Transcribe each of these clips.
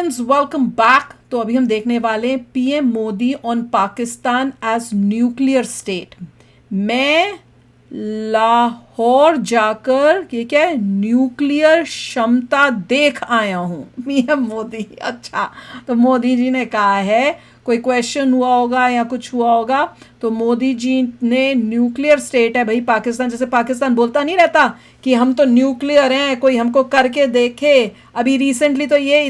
Indians welcome back. तो अभी हम देखने वाले हैं PM Modi on Pakistan as nuclear state. मैं लाहौर जाकर ये क्या है, न्यूक्लियर क्षमता देख आया हूँ। पीएम मोदी, अच्छा, तो मोदी जी ने कहा है, कोई क्वेश्चन हुआ होगा या कुछ हुआ होगा तो मोदी जी ने न्यूक्लियर स्टेट है भाई पाकिस्तान, जैसे पाकिस्तान बोलता नहीं रहता कि हम तो न्यूक्लियर हैं, कोई हमको करके देखे। अभी रिसेंटली तो ये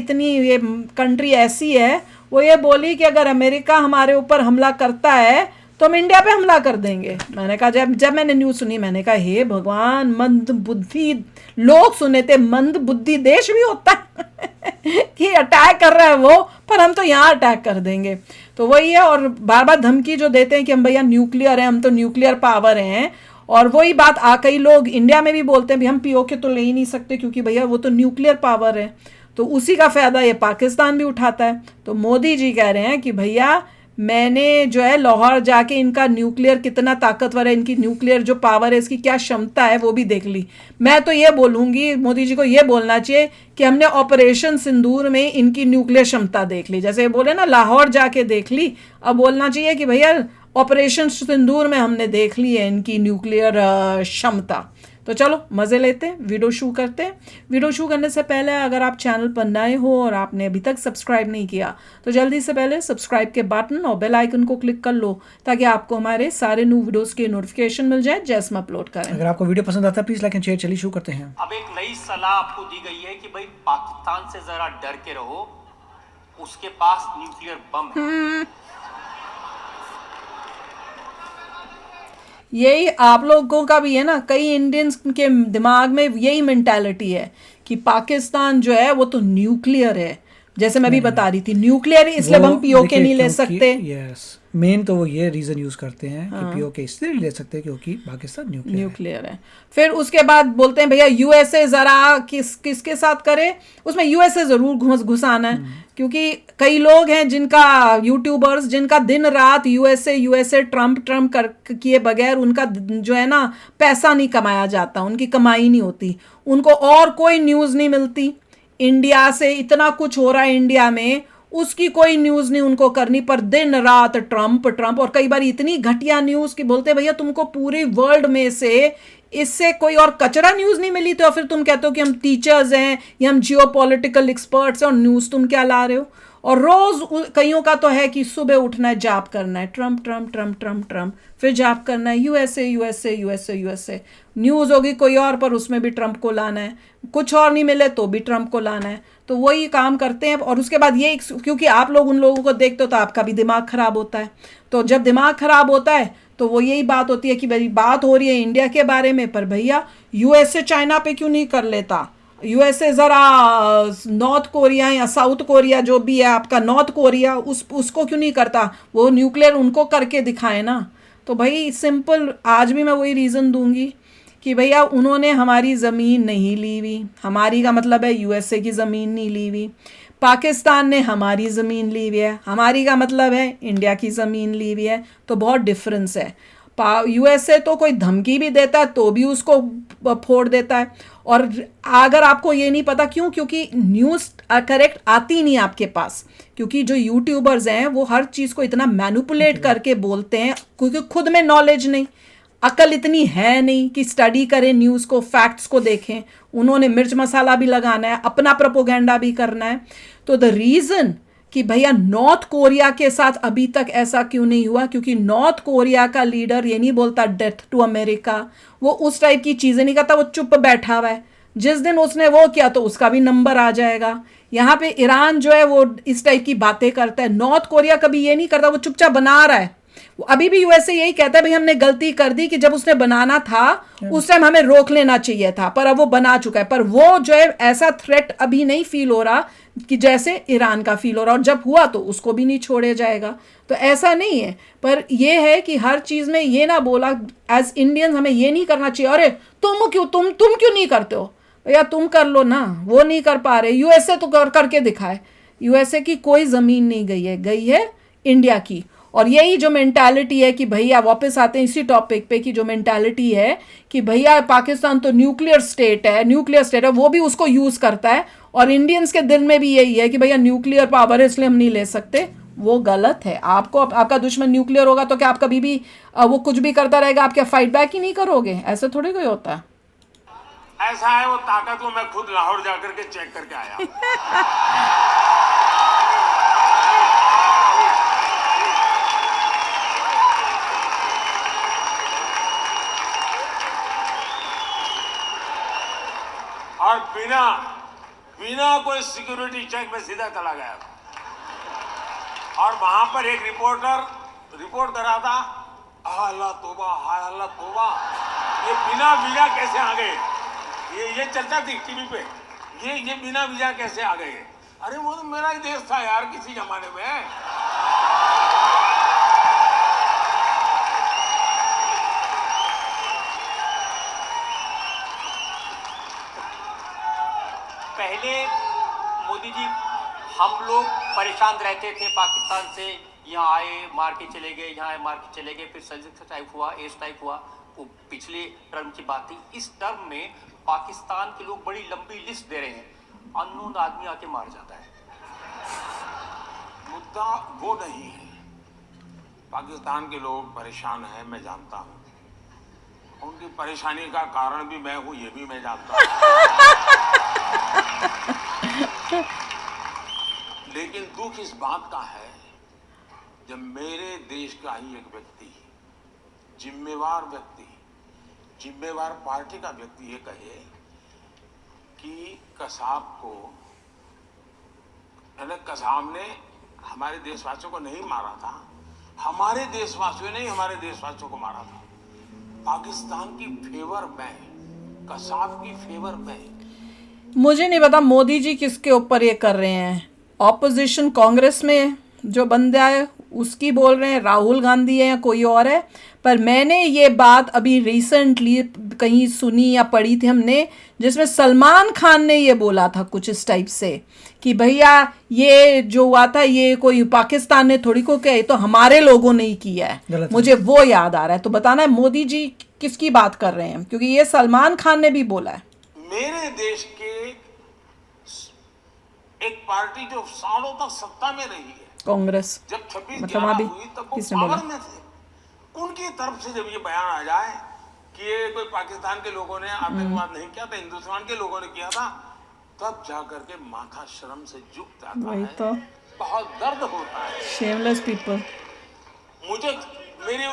कंट्री ऐसी है, वो ये बोली कि अगर अमेरिका हमारे ऊपर हमला करता है तो हम इंडिया पे हमला कर देंगे। मैंने कहा, जब मैंने न्यूज़ सुनी मैंने कहा हे भगवान, मंद बुद्धि लोग सुने थे, मंद बुद्धि देश भी होता है कि अटैक कर रहा है वो, पर हम तो यहाँ अटैक कर देंगे। तो वही है, और बार बार धमकी जो देते हैं कि हम भैया न्यूक्लियर हैं, हम तो न्यूक्लियर पावर हैं। और वही बात कई लोग इंडिया में भी बोलते हैं भी हम पीओके तो ले ही नहीं सकते क्योंकि भैया वो तो न्यूक्लियर पावर है। तो उसी का फ़ायदा ये पाकिस्तान भी उठाता है। तो मोदी जी कह रहे हैं कि भैया मैंने जो है लाहौर जाके इनका न्यूक्लियर कितना ताकतवर है, इनकी न्यूक्लियर जो पावर है, इसकी क्या क्षमता है वो भी देख ली। मैं तो ये बोलूँगी, मोदी जी को ये बोलना चाहिए कि हमने ऑपरेशन सिंदूर में इनकी न्यूक्लियर क्षमता देख ली। जैसे बोले ना लाहौर जाके देख ली, अब बोलना चाहिए कि भैया ऑपरेशन सिंदूर में हमने देख ली है इनकी न्यूक्लियर क्षमता। तो चलो मज़े लेते हैं, वीडियो शुरू करते हैं। वीडियो शुरू करने से पहले अगर आप चैनल पर नए हो और आपने अभी तक सब्सक्राइब नहीं किया तो जल्दी से पहले सब्सक्राइब के बटन और बेल आइकन को क्लिक कर लो ताकि आपको हमारे सारे न्यू वीडियोस के नोटिफिकेशन मिल जाए जैसे हम अपलोड करें। अगर आपको वीडियो पसंद आता है प्लीज लाइक एंड शेयर। चलिए शुरू करते हैं। अब एक नई सलाह आपको दी गई है कि भाई पाकिस्तान से जरा डर के रहो, उसके पास न्यूक्लियर बम है। यही आप लोगों का भी है ना, कई इंडियंस के दिमाग में यही मेंटालिटी है कि पाकिस्तान जो है वो तो न्यूक्लियर है। जैसे मैं भी बता रही थी न्यूक्लियर इसलिए हम पीओके नहीं ले सकते। यस, मेन तो वो ये रीजन यूज करते हैं कि पीओके इसलिए नहीं ले सकते क्योंकि पाकिस्तान न्यूक्लियर है। फिर उसके बाद बोलते हैं भैया यूएसए जरा किसके साथ करे, उसमें यूएसए जरूर घुसाना है क्योंकि कई लोग हैं जिनका यूट्यूबर्स जिनका दिन रात यूएसए ट्रम्प किए बगैर उनका जो है ना पैसा नहीं कमाया जाता, उनकी कमाई नहीं होती, उनको और कोई न्यूज़ नहीं मिलती। इंडिया से इतना कुछ हो रहा है इंडिया में, उसकी कोई न्यूज़ नहीं उनको करनी, पर दिन रात ट्रम्प और कई बार इतनी घटिया न्यूज़ कि बोलते भैया तुमको पूरे वर्ल्ड में से इससे कोई और कचरा न्यूज़ नहीं मिली तो फिर तुम कहते हो कि हम टीचर्स हैं या हम जियोपॉलिटिकल एक्सपर्ट्स हैं और न्यूज़ तुम क्या ला रहे हो। और रोज़ कईयों का तो है कि सुबह उठना है जाप करना है, ट्रम्प, फिर जाप करना है यूएसए। न्यूज़ होगी कोई और पर उसमें भी ट्रम्प को लाना है, कुछ और नहीं मिले तो भी ट्रम्प को लाना है। तो वही काम करते हैं। और उसके बाद ये क्योंकि आप लोग उन लोगों को देखते हो तो आपका भी दिमाग ख़राब होता है। तो जब दिमाग ख़राब होता है तो वो यही बात होती है कि भाई बात हो रही है इंडिया के बारे में, पर भैया यूएसए चाइना पे क्यों नहीं कर लेता, यूएसए ज़रा नॉर्थ कोरिया या साउथ कोरिया जो भी है आपका नॉर्थ कोरिया उसको क्यों नहीं करता, वो न्यूक्लियर उनको करके दिखाए ना। तो भाई सिंपल आज भी मैं वही रीज़न दूंगी कि भैया उन्होंने हमारी ज़मीन नहीं ली हुई, हमारी का मतलब है यूएसए की ज़मीन नहीं ली हुई। पाकिस्तान ने हमारी ज़मीन ली हुई है, हमारी का मतलब है इंडिया की ज़मीन ली हुई है। तो बहुत डिफरेंस है। यूएसए तो कोई धमकी भी देता है तो भी उसको फोड़ देता है। और अगर आपको ये नहीं पता क्यों, क्योंकि न्यूज़ करेक्ट आती नहीं आपके पास, क्योंकि जो यूट्यूबर्स हैं वो हर चीज़ को इतना मैनिपुलेट करके बोलते हैं क्योंकि खुद में नॉलेज नहीं, अकल इतनी है नहीं कि स्टडी करें न्यूज़ को, फैक्ट्स को देखें। उन्होंने मिर्च मसाला भी लगाना है, अपना प्रोपोगेंडा भी करना है। तो द रीज़न कि भैया नॉर्थ कोरिया के साथ अभी तक ऐसा क्यों नहीं हुआ, क्योंकि नॉर्थ कोरिया का लीडर ये नहीं बोलता डेथ टू अमेरिका, वो उस टाइप की चीज़ें नहीं करता, वो चुप बैठा हुआ है। जिस दिन उसने वो किया तो उसका भी नंबर आ जाएगा। यहाँ पे ईरान जो है वो इस टाइप की बातें करता है, नॉर्थ कोरिया कभी ये नहीं करता, वो चुपचाप बना रहा है। अभी भी यूएसए यही कहता है भाई हमने गलती कर दी कि जब उसने बनाना था उस टाइम हमें रोक लेना चाहिए था, पर अब वो बना चुका है। पर वो जो है ऐसा थ्रेट अभी नहीं फील हो रहा कि जैसे ईरान का फील हो रहा, और जब हुआ तो उसको भी नहीं छोड़े जाएगा। तो ऐसा नहीं है, पर ये है कि हर चीज़ में ये ना बोला एज इंडियंस हमें ये नहीं करना चाहिए अरे तुम क्यों नहीं करते हो, भैया तुम कर लो ना, वो नहीं कर पा रहे। यूएसए तो करके दिखाए, यूएसए की कोई ज़मीन नहीं गई है इंडिया की। और यही जो मेंटालिटी है कि भैया, वापस आते हैं इसी टॉपिक पे, कि जो मेंटालिटी है कि भैया पाकिस्तान तो न्यूक्लियर स्टेट है, वो भी उसको यूज़ करता है, और इंडियंस के दिल में भी यही है कि भैया न्यूक्लियर पावर है इसलिए हम नहीं ले सकते। वो गलत है। आपका दुश्मन न्यूक्लियर होगा तो क्या आप कभी भी वो कुछ भी करता रहेगा, आप क्या फाइट बैक ही नहीं करोगे? ऐसे थोड़ी कोई होता है। ऐसा है वो ताकत को मैं खुद लाहौर जाकर के चेक करके आया। और बिना कोई सिक्योरिटी चेक में सीधा चला गया। और वहां पर एक रिपोर्टर रिपोर्ट कर रहा था, अल्लाह तौबा, हाय अल्लाह तौबा, ये बिना वीजा कैसे आ गए? ये चर्चा थी टीवी पे, ये बिना वीजा कैसे आ गए? अरे वो तो मेरा ही देश था यार किसी जमाने में। पहले मोदी जी हम लोग परेशान रहते थे पाकिस्तान से, यहाँ आए मार के चले गए, यहाँ आए मार के चले गए, फिर सर्जिकल स्ट्राइक हुआ, एयर स्ट्राइक हुआ, वो पिछले टर्म की बात थी। इस टर्म में पाकिस्तान के लोग बड़ी लंबी लिस्ट दे रहे हैं, अननोन आदमी आके मार जाता है। मुद्दा वो नहीं है। पाकिस्तान के लोग परेशान हैं, मैं जानता हूँ। उनकी परेशानी का कारण भी मैं हूँ, ये भी मैं जानता हूँ। लेकिन दुख इस बात का है जब मेरे देश का ही एक व्यक्ति, जिम्मेवार व्यक्ति, जिम्मेवार पार्टी का व्यक्ति ये कहे कि कसाब ने हमारे देशवासियों को नहीं मारा था, हमारे देशवासियों ने ही हमारे देशवासियों को मारा था। पाकिस्तान की फेवर में, कसाब की फेवर में। मुझे नहीं पता मोदी जी किसके ऊपर ये कर रहे हैं। ऑपोजिशन कांग्रेस में जो बंदा है उसकी बोल रहे हैं, राहुल गांधी है या कोई और है, पर मैंने ये बात अभी रिसेंटली कहीं सुनी या पढ़ी थी हमने, जिसमें सलमान खान ने ये बोला था कुछ इस टाइप से कि भैया ये जो हुआ था ये कोई पाकिस्तान ने थोड़ी को किया, ये तो हमारे लोगों ने ही किया है। मुझे वो याद आ रहा है। तो बताना है मोदी जी किसकी बात कर रहे हैं, क्योंकि ये सलमान खान ने भी बोला है। मेरे देश के एक पार्टी जो सालों तक सत्ता में रही है, कांग्रेस, जब 26 मतलब हुई तब वो किसने पावर बोला? में थे। उनकी तरफ से जब ये बयान आ जाए कि ये कोई पाकिस्तान के लोगों ने आतंकवाद नहीं किया था, हिंदुस्तान के लोगों ने किया था, तब जाकर के माथा शर्म से झुक जाता वही है। तो, बहुत दर्द होता है। Shameless people. मुझे मेरी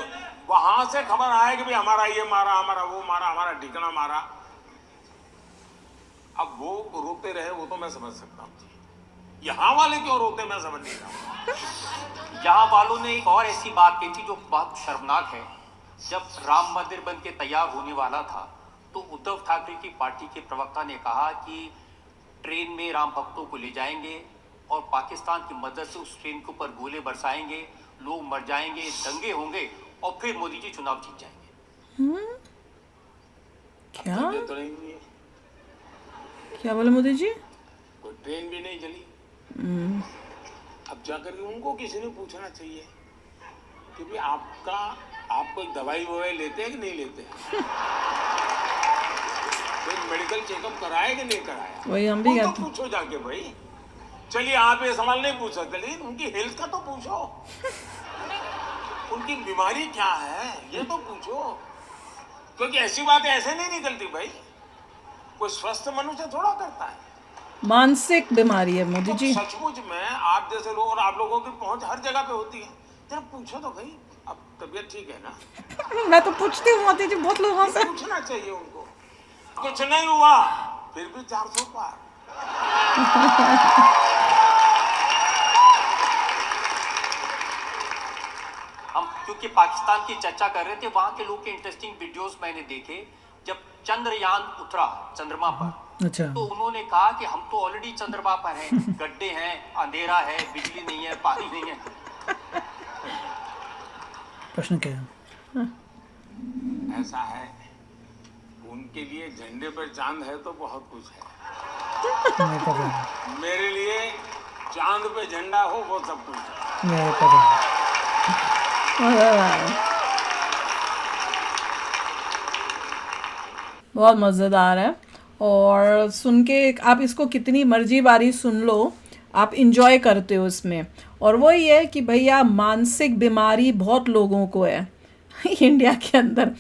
वहां से खबर आए कि भाई हमारा ये मारा, हमारा वो मारा, हमारा ठिकाना मारा। अब वो रोते रहे वो तो मैं समझ सकता हूँ, यहाँ वाले क्यों रोते मैं समझ नहीं रहा। यहाँ वालों ने एक और ऐसी बात कही थी जो बहुत शर्मनाक है। जब राम मंदिर बन के तैयार होने वाला था तो उद्धव ठाकरे की पार्टी के प्रवक्ता ने कहा कि ट्रेन में राम भक्तों को ले जाएंगे और पाकिस्तान की मदद से उस ट्रेन के ऊपर गोले बरसाएंगे, लोग मर जाएंगे, दंगे होंगे और फिर मोदी जी चुनाव जीत जाएंगे। क्या तो नहीं हुई है। क्या बोले मोदी जी? कोई ट्रेन भी नहीं चली। अब जाकर के उनको किसी ने पूछना चाहिए कि भाई आप कोई दवाई ववाई लेते हैं कि नहीं लेते हैं? कोई मेडिकल चेकअप कराया कि नहीं कराया? वही हम भी उनको कहते हैं। पूछो जाके भाई। चलिए आप ये सवाल नहीं पूछ सकते, लेकिन उनकी हेल्थ का तो पूछो। उनकी बीमारी क्या है ये तो पूछो, क्योंकि ऐसी बातें ऐसे नहीं निकलती भाई। कोई स्वस्थ मनुष्य थोड़ा करता है। मानसिक बीमारी है मोदी तो जी। सचमुच में आप जैसे लोग और आप लोगों की पहुंच हर जगह पे होती है, जरा पूछो तो भाई, अब तबीयत ठीक है ना? मैं तो पूछती हूँ मोदी जी बहुत लोगों से। पूछना चाहिए उनको। कुछ नहीं हुआ फिर भी 400 पार। हम क्योंकि पाकिस्तान की चर्चा कर रहे थे, वहां के लोग के इंटरेस्टिंग वीडियोस मैंने देखे। जब चंद्रयान उतरा चंद्रमा पर, अच्छा, तो उन्होंने कहा कि हम तो ऑलरेडी चंद्रमा पर हैं, गड्ढे हैं, अंधेरा है, बिजली नहीं है, पानी नहीं है। प्रश्न क्या है? ऐसा है, उनके लिए झंडे पर चांद है तो बहुत कुछ है। नहीं पता, मेरे लिए चांद पे झंडा हो वो सब कुछ है। नहीं पता। बहुत मज़ेदार है, और सुन के आप इसको कितनी मर्जी बारी सुन लो, आप इंजॉय करते हो इसमें। और वही है कि भैया मानसिक बीमारी बहुत लोगों को है इंडिया के अंदर,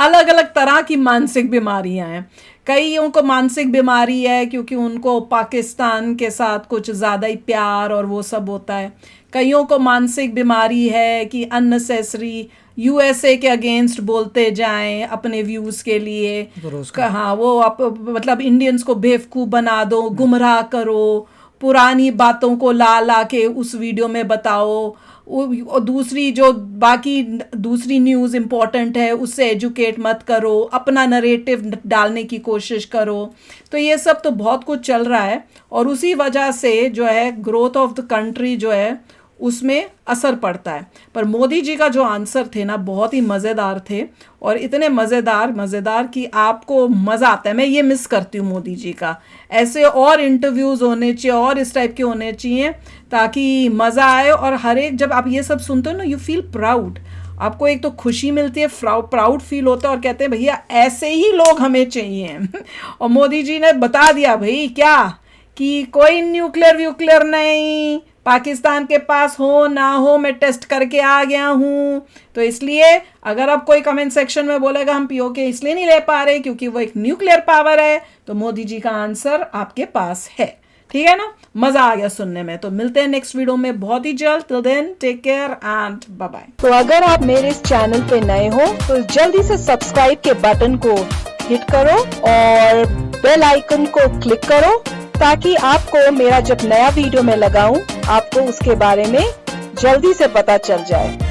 अलग अलग तरह की मानसिक बीमारियां हैं। कईयों को मानसिक बीमारी है क्योंकि उनको पाकिस्तान के साथ कुछ ज़्यादा ही प्यार और वो सब होता है। कईयों को मानसिक बीमारी है कि अननेसेसरी यूएसए के अगेंस्ट बोलते जाएं अपने व्यूज़ के लिए। हाँ, वो आप मतलब इंडियंस को बेवकूफ़ बना दो, गुमराह करो, पुरानी बातों को ला के उस वीडियो में बताओ, और दूसरी जो बाकी दूसरी न्यूज़ इम्पॉर्टेंट है उससे एजुकेट मत करो, अपना नरेटिव डालने की कोशिश करो। तो ये सब तो बहुत कुछ चल रहा है, और उसी वजह से जो है ग्रोथ ऑफ द कंट्री जो है उसमें असर पड़ता है। पर मोदी जी का जो आंसर थे ना बहुत ही मज़ेदार थे, और इतने मज़ेदार कि आपको मज़ा आता है। मैं ये मिस करती हूँ मोदी जी का, ऐसे और इंटरव्यूज़ होने चाहिए और इस टाइप के होने चाहिए ताकि मज़ा आए। और हर एक जब आप ये सब सुनते हो ना, यू फील प्राउड, आपको एक तो खुशी मिलती है, प्राउड फील होता है, और कहते हैं भैया ऐसे ही लोग हमें चाहिए और मोदी जी ने बता दिया भाई क्या कि कोई न्यूक्लियर नहीं, पाकिस्तान के पास हो ना हो मैं टेस्ट करके आ गया हूँ। तो इसलिए अगर आप कोई कमेंट सेक्शन में बोलेगा हम पीओके इसलिए नहीं ले पा रहे क्योंकि वो एक न्यूक्लियर पावर है, तो मोदी जी का आंसर आपके पास है। ठीक है ना, मज़ा आ गया सुनने में। तो मिलते हैं नेक्स्ट वीडियो में बहुत ही जल्द। Till then take care and bye bye. तो अगर आप मेरे इस चैनल पे नए हो तो जल्दी से सब्सक्राइब के बटन को हिट करो और बेल आइकन को क्लिक करो ताकि आपको मेरा जब नया वीडियो मैं लगाऊं आपको उसके बारे में जल्दी से पता चल जाए।